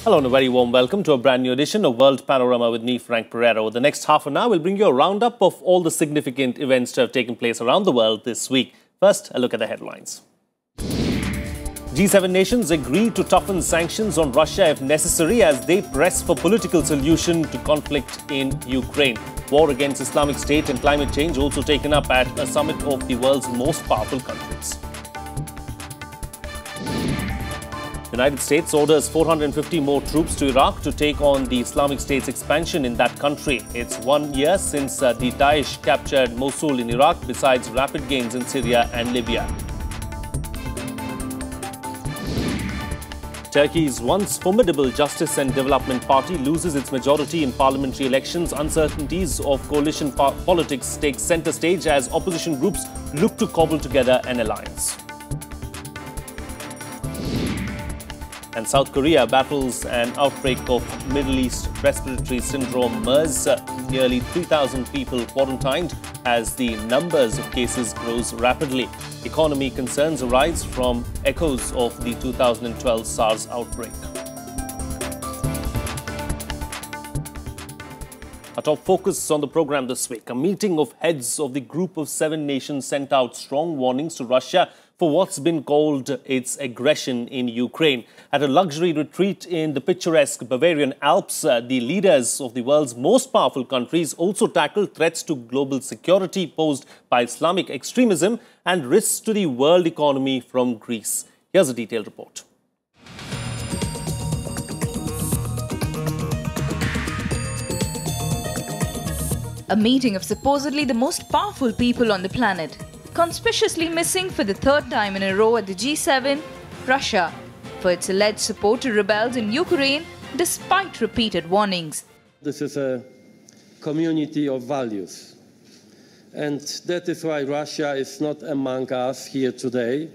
Hello and a very warm welcome to a brand new edition of World Panorama with me, Frank Pereira. Over the next half an hour, we'll bring you a roundup of all the significant events that have taken place around the world this week. First, a look at the headlines. G7 nations agree to toughen sanctions on Russia if necessary as they press for political solution to conflict in Ukraine. War against Islamic State and climate change also taken up at a summit of the world's most powerful countries. The United States orders 450 more troops to Iraq to take on the Islamic State's expansion in that country. It's 1 year since the Daesh captured Mosul in Iraq, besides rapid gains in Syria and Libya. Turkey's once formidable Justice and Development Party loses its majority in parliamentary elections. Uncertainties of coalition politics take centre stage as opposition groups look to cobble together an alliance. And South Korea battles an outbreak of Middle East respiratory syndrome MERS. Nearly 3,000 people quarantined as the numbers of cases grows rapidly. Economy concerns arise from echoes of the 2012 SARS outbreak. Our top focus on the program this week. A meeting of heads of the Group of 7 nations sent out strong warnings to Russia for what's been called its aggression in Ukraine. At a luxury retreat in the picturesque Bavarian Alps, the leaders of the world's most powerful countries also tackled threats to global security posed by Islamic extremism and risks to the world economy from Greece. Here's a detailed report. A meeting of supposedly the most powerful people on the planet. Conspicuously missing for the third time in a row at the G7, Russia, for its alleged support to rebels in Ukraine despite repeated warnings. This is a community of values, and that is why Russia is not among us here today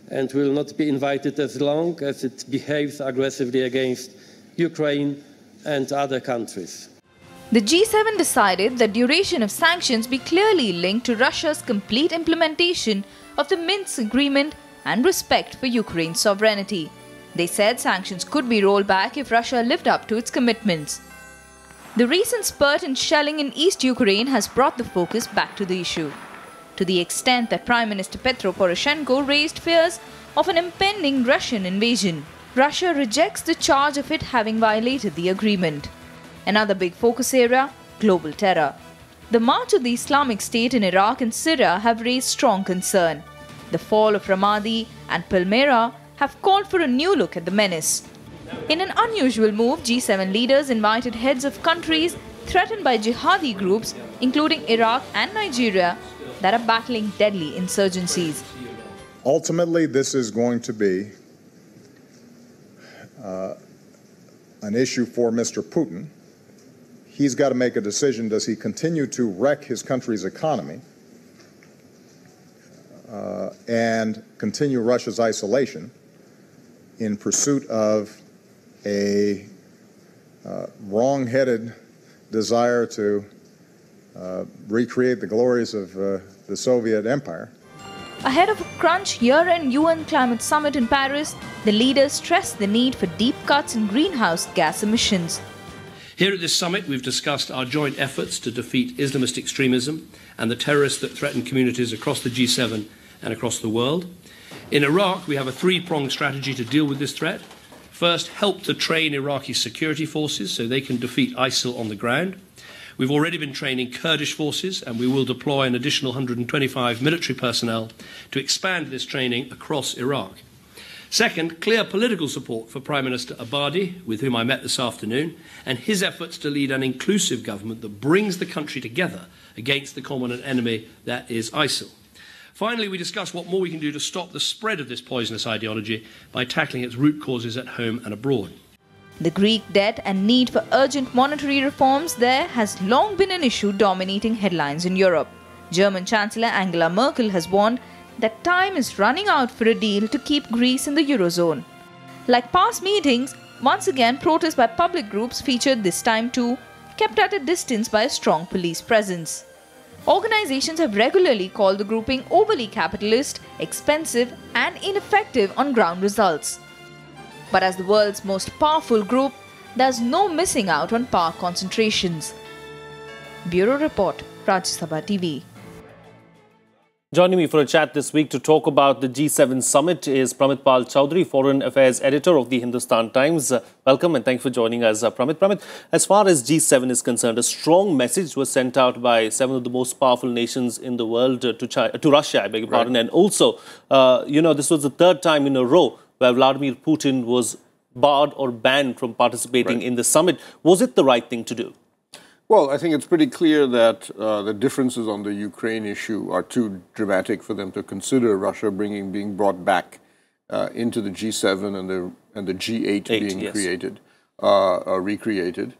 and will not be invited as long as it behaves aggressively against Ukraine and other countries. The G7 decided that duration of sanctions be clearly linked to Russia's complete implementation of the Minsk agreement and respect for Ukraine's sovereignty. They said sanctions could be rolled back if Russia lived up to its commitments. The recent spurt in shelling in East Ukraine has brought the focus back to the issue, to the extent that Prime Minister Petro Poroshenko raised fears of an impending Russian invasion. Russia rejects the charge of it having violated the agreement. Another big focus area, global terror. The march of the Islamic State in Iraq and Syria have raised strong concern. The fall of Ramadi and Pereira have called for a new look at the menace. In an unusual move, G7 leaders invited heads of countries threatened by jihadi groups, including Iraq and Nigeria, that are battling deadly insurgencies. Ultimately, this is going to be an issue for Mr. Putin. He's got to make a decision. Does he continue to wreck his country's economy and continue Russia's isolation in pursuit of a wrong-headed desire to recreate the glories of the Soviet Empire? Ahead of a crunch year-end UN climate summit in Paris, the leaders stressed the need for deep cuts in greenhouse gas emissions. Here at this summit, we've discussed our joint efforts to defeat Islamist extremism and the terrorists that threaten communities across the G7 and across the world. In Iraq, we have a three-pronged strategy to deal with this threat. First, help to train Iraqi security forces so they can defeat ISIL on the ground. We've already been training Kurdish forces, and we will deploy an additional 125 military personnel to expand this training across Iraq. Second, clear political support for Prime Minister Abadi, with whom I met this afternoon, and his efforts to lead an inclusive government that brings the country together against the common enemy that is ISIL. Finally, we discussed what more we can do to stop the spread of this poisonous ideology by tackling its root causes at home and abroad. The Greek debt and need for urgent monetary reforms there has long been an issue dominating headlines in Europe. German Chancellor Angela Merkel has warned that time is running out for a deal to keep Greece in the Eurozone. Like past meetings, once again protests by public groups featured this time too, kept at a distance by a strong police presence. Organizations have regularly called the grouping overly capitalist, expensive and ineffective on ground results. But as the world's most powerful group, there's no missing out on power concentrations. Bureau Report, Rajya Sabha TV. Joining me for a chat this week to talk about the G7 summit is Pramit Chaudhari, Foreign Affairs Editor of the Hindustan Times. Welcome and thank you for joining us, Pramit. Pramit, as far as G7 is concerned, a strong message was sent out by 7 of the most powerful nations in the world to Russia, I beg your pardon. And also, this was the 3rd time in a row where Vladimir Putin was barred or banned from participating in the summit. Was it the right thing to do? Well, I think it's pretty clear that the differences on the Ukraine issue are too dramatic for them to consider Russia being brought back into the G7 and the G8 being created, recreated.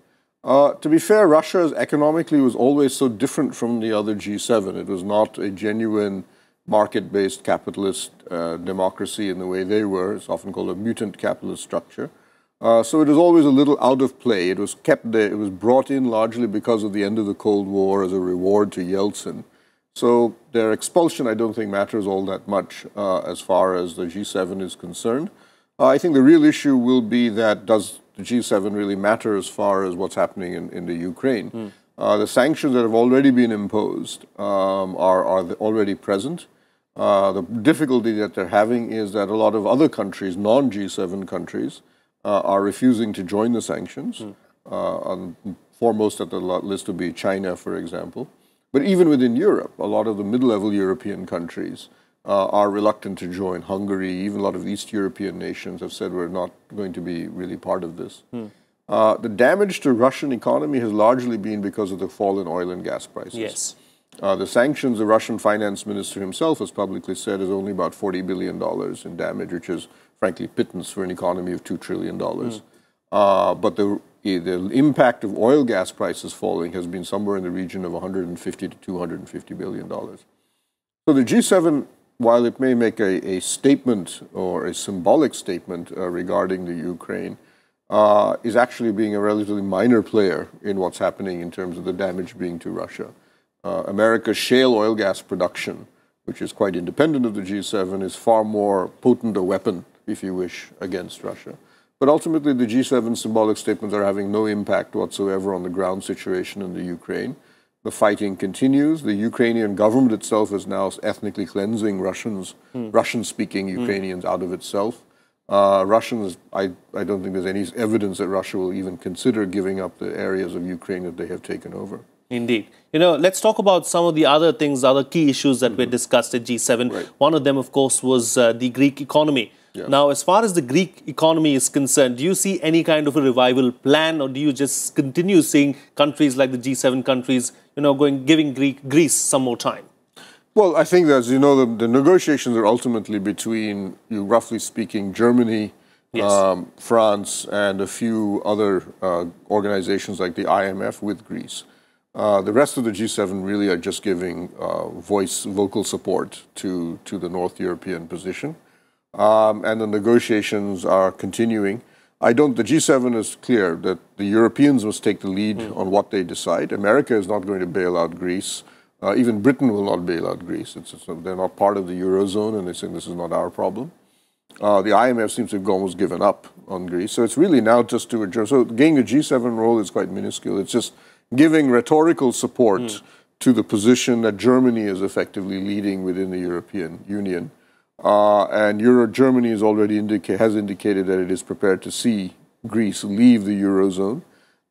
To be fair, Russia economically was always so different from the other G7. It was not a genuine market-based capitalist democracy in the way they were. It's often called a mutant capitalist structure. So it was always a little out of play. It was kept there. It was brought in largely because of the end of the Cold War as a reward to Yeltsin. So their expulsion, I don't think, matters all that much as far as the G7 is concerned. I think the real issue will be that does the G7 really matter as far as what's happening in the Ukraine? The sanctions that have already been imposed are already present. The difficulty that they're having is that a lot of other countries, non-G7 countries, are refusing to join the sanctions. Foremost at the list would be China, for example. But even within Europe, a lot of the mid-level European countries are reluctant to join. Hungary, even a lot of East European nations have said we're not going to be really part of this. The damage to Russian economy has largely been because of the fall in oil and gas prices. Yes. The sanctions, the Russian finance minister himself has publicly said, is only about $40 billion in damage, which is frankly pittance for an economy of $2 trillion. But the impact of oil gas prices falling has been somewhere in the region of $150 to $250 billion. So the G7, while it may make a statement or a symbolic statement regarding the Ukraine, is actually being a relatively minor player in what's happening in terms of the damage being to Russia. America's shale oil gas production, which is quite independent of the G7, is far more potent a weapon, if you wish, against Russia. But ultimately, the G7 symbolic statements are having no impact whatsoever on the ground situation in the Ukraine. The fighting continues. The Ukrainian government itself is now ethnically cleansing Russian-speaking Ukrainians out of itself. Russians, I don't think there's any evidence that Russia will even consider giving up the areas of Ukraine that they have taken over. Indeed. Let's talk about some of the other things, other key issues that were discussed at G7. One of them, of course, was the Greek economy. Yes. Now, as far as the Greek economy is concerned, do you see any kind of a revival plan, or do you just continue seeing countries like the G7 countries, giving Greece some more time? Well, I think that, as you know, the negotiations are ultimately between, roughly speaking, Germany, France, and a few other organizations like the IMF with Greece. The rest of the G7 really are just giving vocal support to the North European position. And the negotiations are continuing. The G7 is clear that the Europeans must take the lead on what they decide. America is not going to bail out Greece. Even Britain will not bail out Greece. They're not part of the Eurozone, and they say this is not our problem. The IMF seems to have almost given up on Greece. So it's really now just to adjourn. So getting the G7 role is quite minuscule. It's just giving rhetorical support to the position that Germany is effectively leading within the European Union. And Germany has indicated that it is prepared to see Greece leave the Eurozone.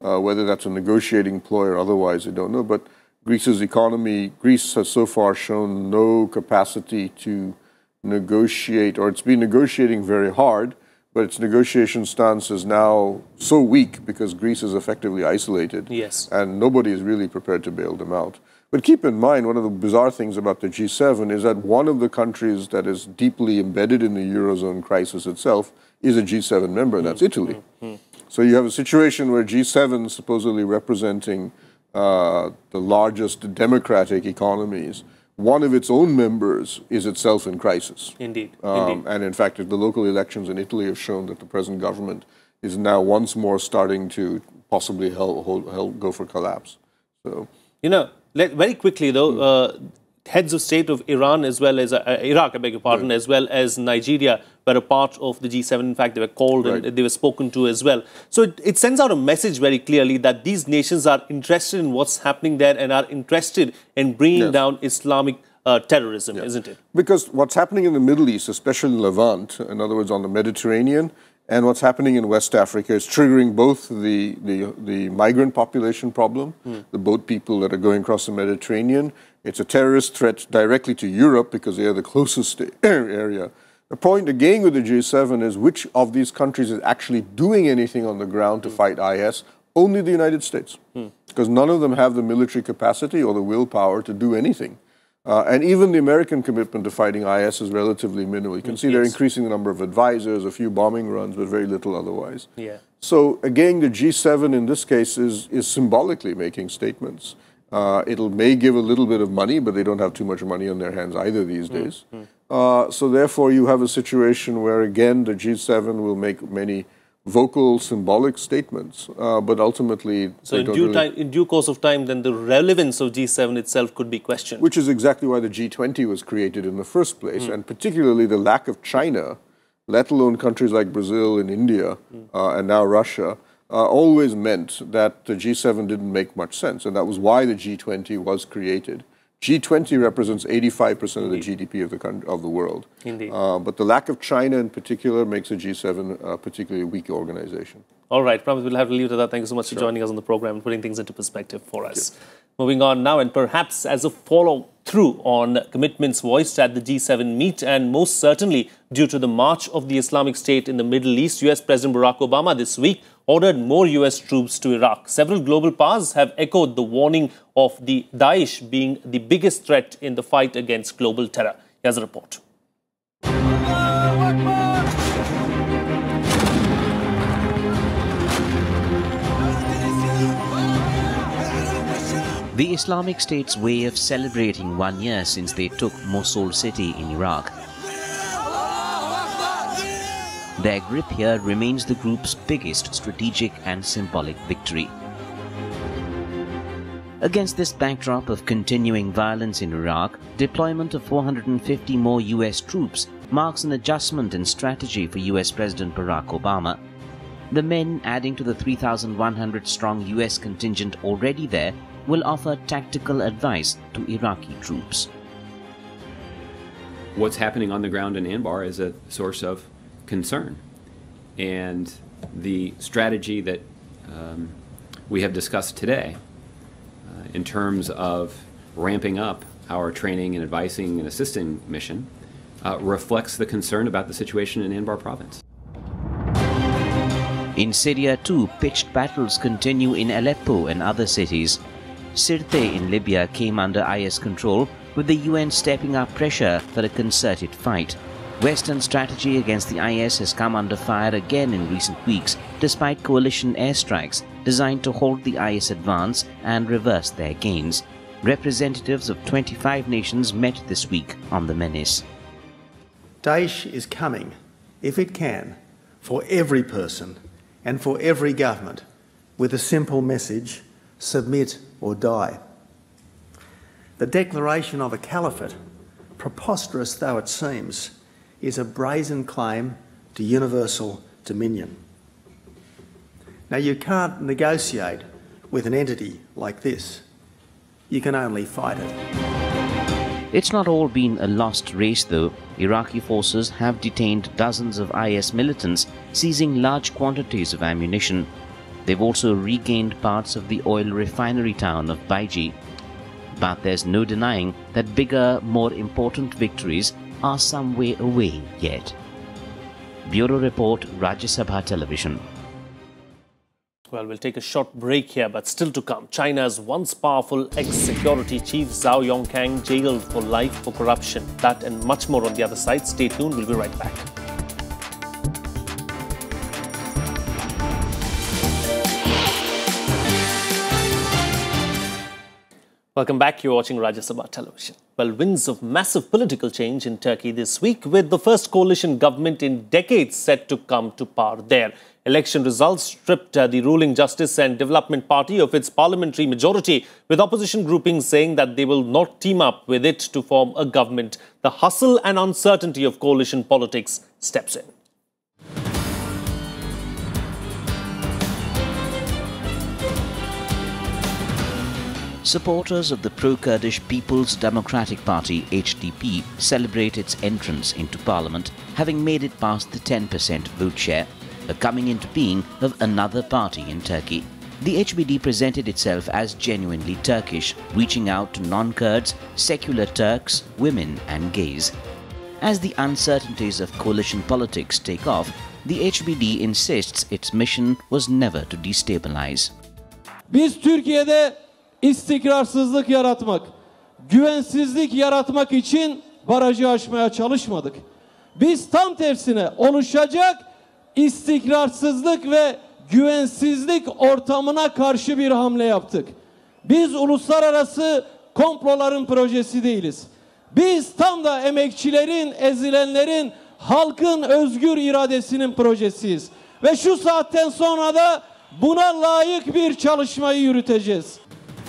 Whether that's a negotiating ploy or otherwise, I don't know. But Greece's economy, Greece has so far shown no capacity to negotiate, or it's been negotiating very hard, but its negotiation stance is now so weak because Greece is effectively isolated. Yes. And nobody is really prepared to bail them out. But keep in mind, one of the bizarre things about the G7 is that one of the countries that is deeply embedded in the Eurozone crisis itself is a G7 member, and that's Italy. So you have a situation where G7, supposedly representing the largest democratic economies, one of its own members is itself in crisis. Indeed. And in fact, the local elections in Italy have shown that the present government is now once more starting to possibly go for collapse. So, very quickly though, heads of state of Iran as well as Iraq, I beg your pardon, as well as Nigeria were a part of the G7. In fact, they were called and they were spoken to as well. So it sends out a message very clearly that these nations are interested in what's happening there and are interested in bringing down Islamic terrorism, isn't it? Because what's happening in the Middle East, especially in Levant, in other words, on the Mediterranean, and what's happening in West Africa is triggering both the migrant population problem, the boat people that are going across the Mediterranean. It's a terrorist threat directly to Europe because they are the closest area. The point again with the G7 is which of these countries is actually doing anything on the ground to fight IS? Only the United States, because none of them have the military capacity or the willpower to do anything. And even the American commitment to fighting IS is relatively minimal. You can see they're increasing the number of advisors, a few bombing runs, but very little otherwise. So again, the G7 in this case is symbolically making statements. It'll may give a little bit of money, but they don't have too much money on their hands either these days. So therefore, you have a situation where, again, the G7 will make many vocal, symbolic statements, but ultimately... So in due course of time, then the relevance of G7 itself could be questioned. Which is exactly why the G20 was created in the first place, and particularly the lack of China, let alone countries like Brazil and India, and now Russia, always meant that the G7 didn't make much sense, and that was why the G20 was created. G20 represents 85% of the GDP of the world. But the lack of China in particular makes the G7 a particularly weak organization. All right, Pramit, we'll have to leave it at that. Thank you so much for joining us on the program and putting things into perspective for us. Moving on now, and perhaps as a follow-through on commitments voiced at the G7 meet, and most certainly due to the march of the Islamic State in the Middle East, US President Barack Obama this week ordered more US troops to Iraq. Several global powers have echoed the warning of the Daesh being the biggest threat in the fight against global terror. Here's a report. The Islamic State's way of celebrating 1 year since they took Mosul city in Iraq. Their grip here remains the group's biggest strategic and symbolic victory. Against this backdrop of continuing violence in Iraq, deployment of 450 more US troops marks an adjustment in strategy for US President Barack Obama. The men, adding to the 3,100-strong US contingent already there, will offer tactical advice to Iraqi troops. What's happening on the ground in Anbar is a source of concern, and the strategy that we have discussed today in terms of ramping up our training and advising and assisting mission reflects the concern about the situation in Anbar province. In Syria too, pitched battles continue in Aleppo and other cities. Sirte in Libya came under IS control, with the UN stepping up pressure for a concerted fight. Western strategy against the IS has come under fire again in recent weeks, despite coalition airstrikes designed to halt the IS advance and reverse their gains. Representatives of 25 nations met this week on the menace. Daesh is coming, if it can, for every person and for every government, with a simple message: submit or die. The declaration of a caliphate, preposterous though it seems, is a brazen claim to universal dominion. Now, you can't negotiate with an entity like this. You can only fight it. It's not all been a lost race though. Iraqi forces have detained dozens of IS militants, seizing large quantities of ammunition. They've also regained parts of the oil refinery town of Baiji. But there's no denying that bigger, more important victories are some way away yet. Bureau Report, Rajya Sabha Television. Well, we'll take a short break here, but still to come. China's once powerful ex-security chief Zhao Yongkang jailed for life for corruption. That and much more on the other side. Stay tuned, we'll be right back. Welcome back. You're watching Rajya Sabha Television. Well, winds of massive political change in Turkey this week, with the first coalition government in decades set to come to power there. Election results stripped the ruling Justice and Development Party of its parliamentary majority, with opposition groupings saying that they will not team up with it to form a government. The hustle and uncertainty of coalition politics steps in. Supporters of the pro-Kurdish People's Democratic Party, HDP, celebrate its entrance into parliament, having made it past the 10% vote share, a coming into being of another party in Turkey. The HBD presented itself as genuinely Turkish, reaching out to non-Kurds, secular Turks, women and gays. As the uncertainties of coalition politics take off, the HBD insists its mission was never to destabilize. Biz Türkiye'de istikrarsızlık yaratmak, güvensizlik yaratmak için barajı aşmaya çalışmadık. Biz tam tersine oluşacak istikrarsızlık ve güvensizlik ortamına karşı bir hamle yaptık. Biz uluslararası komploların projesi değiliz. Biz tam da emekçilerin, ezilenlerin, halkın özgür iradesinin projesiyiz. Ve şu saatten sonra da buna layık bir çalışmayı yürüteceğiz.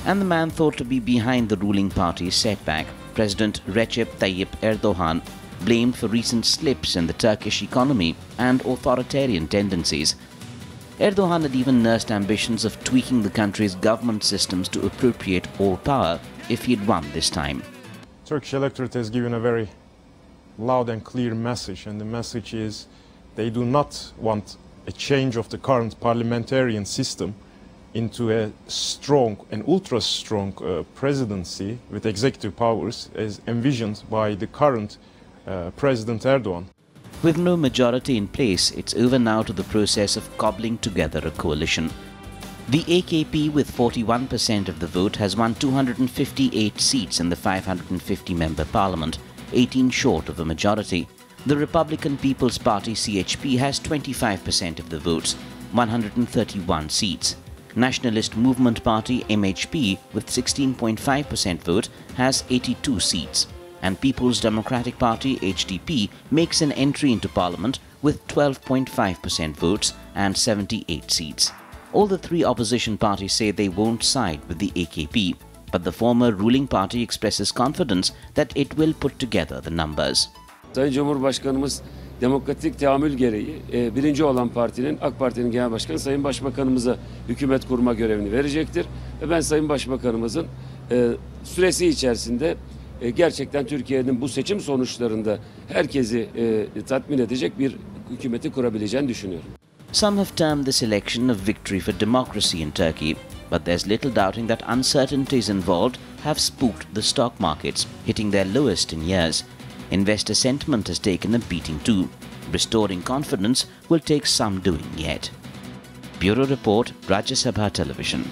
And the man thought to be behind the ruling party's setback, President Recep Tayyip Erdogan, blamed for recent slips in the Turkish economy and authoritarian tendencies. Erdogan had even nursed ambitions of tweaking the country's government systems to appropriate all power if he had won this time. Turkish electorate has given a very loud and clear message, and the message is they do not want a change of the current parliamentarian system into a strong and ultra-strong presidency with executive powers as envisioned by the current President Erdogan. With no majority in place, it's over now to the process of cobbling together a coalition. The AKP, with 41% of the vote, has won 258 seats in the 550-member parliament, 18 short of a majority. The Republican People's Party, CHP, has 25% of the votes, 131 seats. Nationalist Movement Party, MHP, with 16.5% vote, has 82 seats. And People's Democratic Party, HDP, makes an entry into parliament with 12.5% votes and 78 seats. All the three opposition parties say they won't side with the AKP, but the former ruling party expresses confidence that it will put together the numbers. Sayın Cumhurbaşkanımız demokratik teamül gereği birinci olan partinin, AK Parti'nin genel başkanı Sayın Başbakanımıza hükümet kurma görevini verecektir. Ve ben Sayın Başbakanımızın süresi içerisinde gerçekten Türkiye'nin bu seçim sonuçlarında herkesi tatmin edecek bir hükümeti kurabileceğini düşünüyorum. Some have termed this election a victory for democracy in Turkey, but there's little doubting that uncertainties involved have spooked the stock markets, hitting their lowest in years. Investor sentiment has taken a beating too. Restoring confidence will take some doing yet. Bureau Report, Rajya Sabha Television.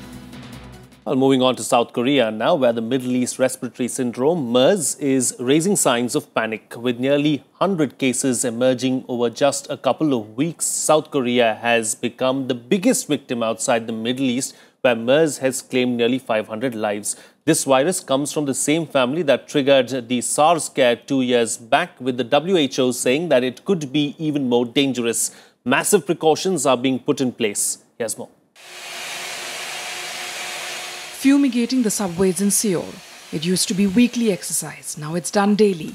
Well, moving on to South Korea now, where the Middle East Respiratory Syndrome, MERS, is raising signs of panic. With nearly 100 cases emerging over just a couple of weeks, South Korea has become the biggest victim outside the Middle East, where MERS has claimed nearly 500 lives. This virus comes from the same family that triggered the SARS scare 2 years back, with the WHO saying that it could be even more dangerous. Massive precautions are being put in place. Here's more. Fumigating the subways in Seoul. It used to be weekly exercise, now it's done daily.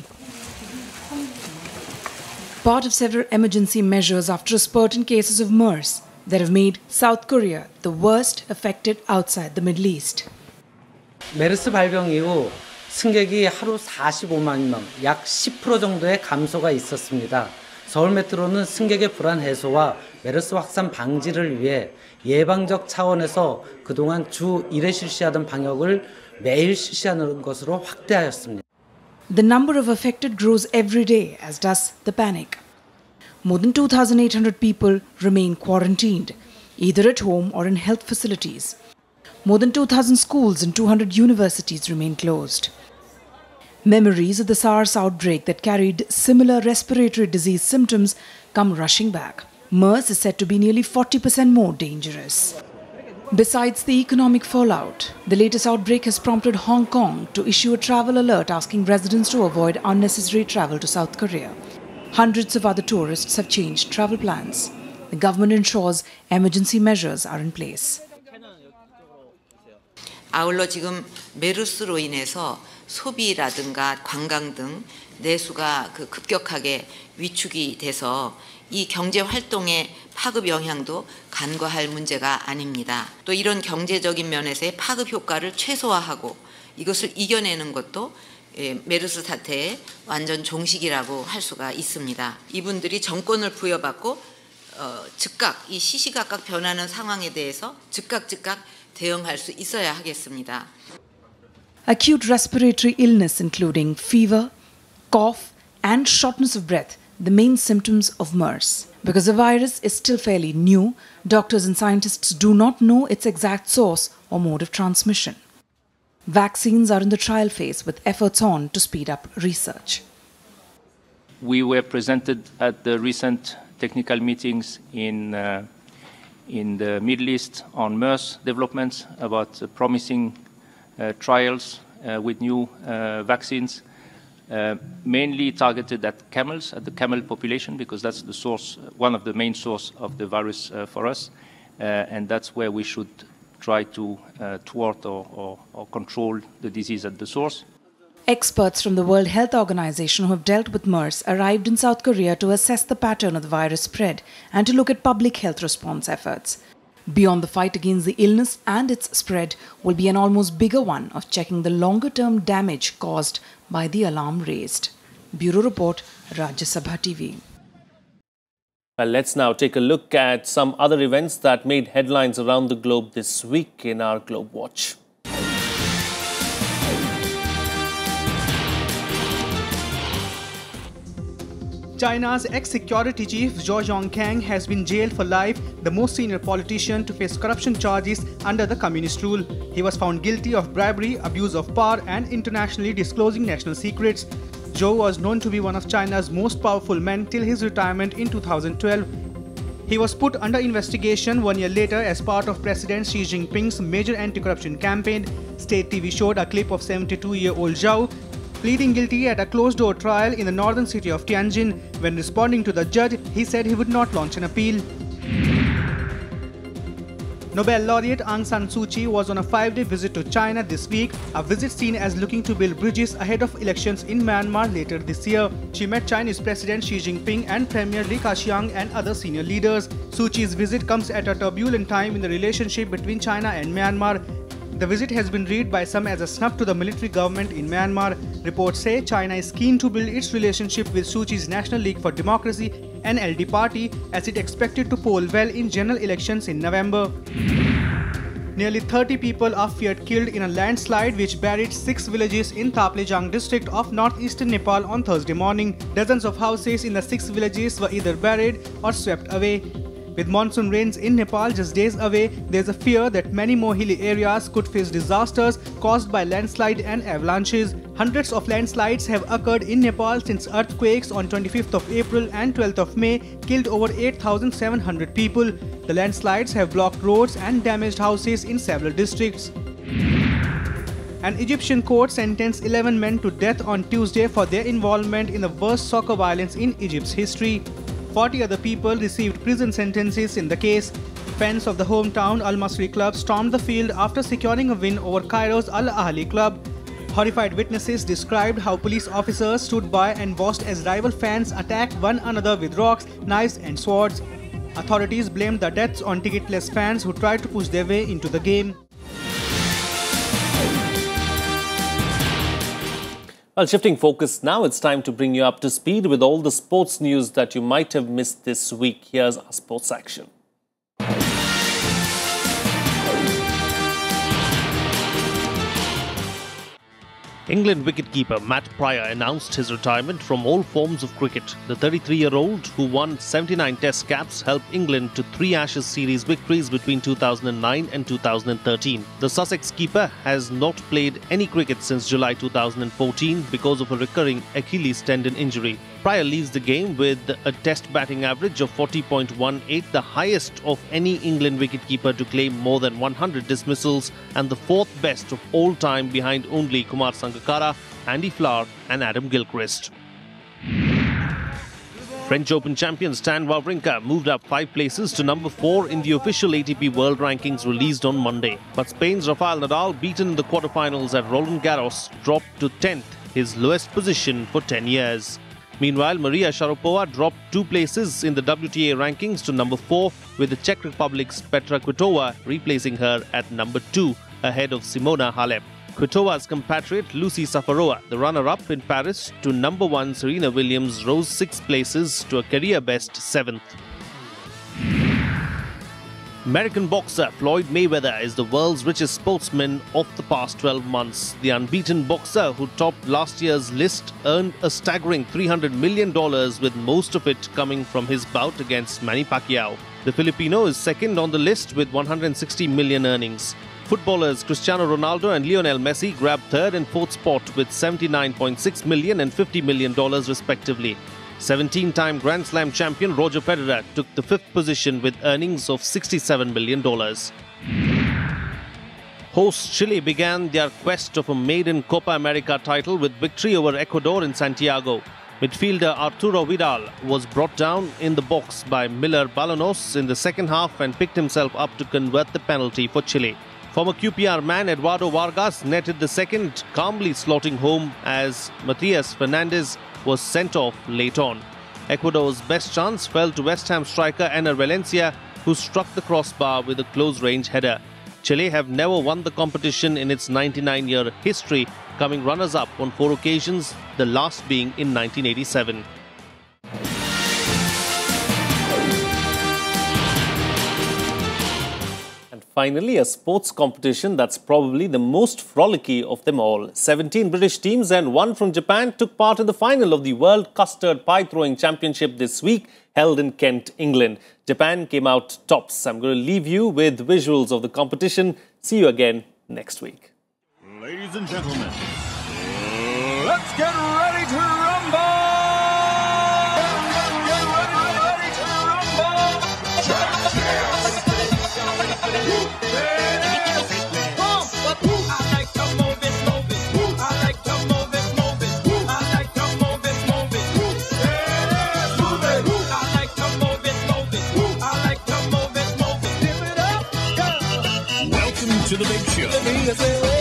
Part of several emergency measures after a spurt in cases of MERS that have made South Korea the worst affected outside the Middle East. 메르스 발병 이후 승객이 하루 45만 명, 약 10% 정도의 감소가 있었습니다. 서울 메트로는 승객의 불안 해소와 메르스 확산 방지를 위해 예방적 차원에서 그동안 주 1회 실시하던 방역을 매일 실시하는 것으로 확대하였습니다. The number of affected grows every day, as does the panic. More than 2,800 people remain quarantined, either at home or in health facilities. More than 2,000 schools and 200 universities remain closed. Memories of the SARS outbreak that carried similar respiratory disease symptoms come rushing back. MERS is said to be nearly 40% more dangerous. Besides the economic fallout, the latest outbreak has prompted Hong Kong to issue a travel alert asking residents to avoid unnecessary travel to South Korea. Hundreds of other tourists have changed travel plans. The government ensures emergency measures are in place. 아울러 지금 메르스로 인해서 소비라든가 관광 등 내수가 급격하게 위축이 돼서 이 경제 활동의 파급 영향도 간과할 문제가 아닙니다. 또 이런 경제적인 면에서의 파급 효과를 최소화하고 이것을 이겨내는 것도 메르스 사태의 완전 종식이라고 할 수가 있습니다. 이분들이 정권을 부여받고 즉각 이 시시각각 변하는 상황에 대해서 즉각 대응할 수 있어야 하겠습니다. Acute respiratory illness including fever, cough and shortness of breath, the main symptoms of MERS. Because the virus is still fairly new, doctors and scientists do not know its exact source or mode of transmission. Vaccines are in the trial phase with efforts on to speed up research. We were presented at the recent technical meetings in the Middle East on MERS developments about promising trials with new vaccines, mainly targeted at camels, at the camel population, because that's the source, one of the main source of the virus for us, and that's where we should try to thwart or control the disease at the source. Experts from the World Health Organization who have dealt with MERS arrived in South Korea to assess the pattern of the virus spread and to look at public health response efforts. Beyond the fight against the illness and its spread will be an almost bigger one of checking the longer-term damage caused by the alarm raised. Bureau Report, Rajya Sabha TV. Well, let's now take a look at some other events that made headlines around the globe this week in our Globe Watch. China's ex-security chief Zhou Zhongkang has been jailed for life, the most senior politician to face corruption charges under the communist rule. He was found guilty of bribery, abuse of power and internationally disclosing national secrets. Zhou was known to be one of China's most powerful men till his retirement in 2012. He was put under investigation 1 year later as part of President Xi Jinping's major anti-corruption campaign. State TV showed a clip of 72-year-old Zhou pleading guilty at a closed-door trial in the northern city of Tianjin. When responding to the judge, he said he would not launch an appeal. Nobel laureate Aung San Suu Kyi was on a 5-day visit to China this week, a visit seen as looking to build bridges ahead of elections in Myanmar later this year. She met Chinese President Xi Jinping and Premier Li Keqiang and other senior leaders. Suu Kyi's visit comes at a turbulent time in the relationship between China and Myanmar. The visit has been read by some as a snub to the military government in Myanmar. Reports say China is keen to build its relationship with Suu Kyi's National League for Democracy (NLD) party as it expected to poll well in general elections in November. Nearly 30 people are feared killed in a landslide which buried 6 villages in Taplejang district of northeastern Nepal on Thursday morning. Dozens of houses in the 6 villages were either buried or swept away. With monsoon rains in Nepal just days away, there is a fear that many more hilly areas could face disasters caused by landslide and avalanches. Hundreds of landslides have occurred in Nepal since earthquakes on 25th of April and 12th of May killed over 8,700 people. The landslides have blocked roads and damaged houses in several districts. An Egyptian court sentenced 11 men to death on Tuesday for their involvement in the worst soccer violence in Egypt's history. 40 other people received prison sentences in the case. Fans of the hometown Al Masri club stormed the field after securing a win over Cairo's Al Ahly club. Horrified witnesses described how police officers stood by and watched as rival fans attacked one another with rocks, knives and swords. Authorities blamed the deaths on ticketless fans who tried to push their way into the game. Well, shifting focus now, it's time to bring you up to speed with all the sports news that you might have missed this week. Here's our sports action. England wicketkeeper Matt Prior announced his retirement from all forms of cricket. The 33-year-old, who won 79 Test caps, helped England to 3 Ashes series victories between 2009 and 2013. The Sussex keeper has not played any cricket since July 2014 because of a recurring Achilles tendon injury. Pryor leads the game with a test batting average of 40.18, the highest of any England wicketkeeper to claim more than 100 dismissals and the fourth best of all time behind only Kumar Sangakkara, Andy Flower and Adam Gilchrist. French Open champion Stan Wawrinka moved up 5 places to number 4 in the official ATP World Rankings released on Monday. But Spain's Rafael Nadal, beaten in the quarterfinals at Roland Garros, dropped to 10th, his lowest position for 10 years. Meanwhile, Maria Sharapova dropped 2 places in the WTA rankings to number 4, with the Czech Republic's Petra Kvitova replacing her at number 2, ahead of Simona Halep. Kvitova's compatriot Lucy Safarova, the runner-up in Paris, to number 1 Serena Williams, rose 6 places to a career-best 7th. American boxer Floyd Mayweather is the world's richest sportsman of the past 12 months. The unbeaten boxer, who topped last year's list, earned a staggering $300 million, with most of it coming from his bout against Manny Pacquiao. The Filipino is second on the list with $160 million earnings. Footballers Cristiano Ronaldo and Lionel Messi grabbed 3rd and 4th spot with $79.6 million and $50 million respectively. 17-time Grand Slam champion Roger Federer took the 5th position with earnings of $67 million. Host Chile began their quest of a maiden Copa America title with victory over Ecuador in Santiago. Midfielder Arturo Vidal was brought down in the box by Miller Balanos in the second half and picked himself up to convert the penalty for Chile. Former QPR man Eduardo Vargas netted the second, calmly slotting home as Matias Fernandez was sent off late on. Ecuador's best chance fell to West Ham striker Ener Valencia, who struck the crossbar with a close-range header. Chile have never won the competition in its 99-year history, coming runners-up on 4 occasions, the last being in 1987. Finally, a sports competition that's probably the most frolicky of them all. 17 British teams and 1 from Japan took part in the final of the World Custard Pie Throwing Championship this week, held in Kent, England. Japan came out tops. I'm going to leave you with visuals of the competition. See you again next week. Ladies and gentlemen, let's get ready to rumble! To the big show.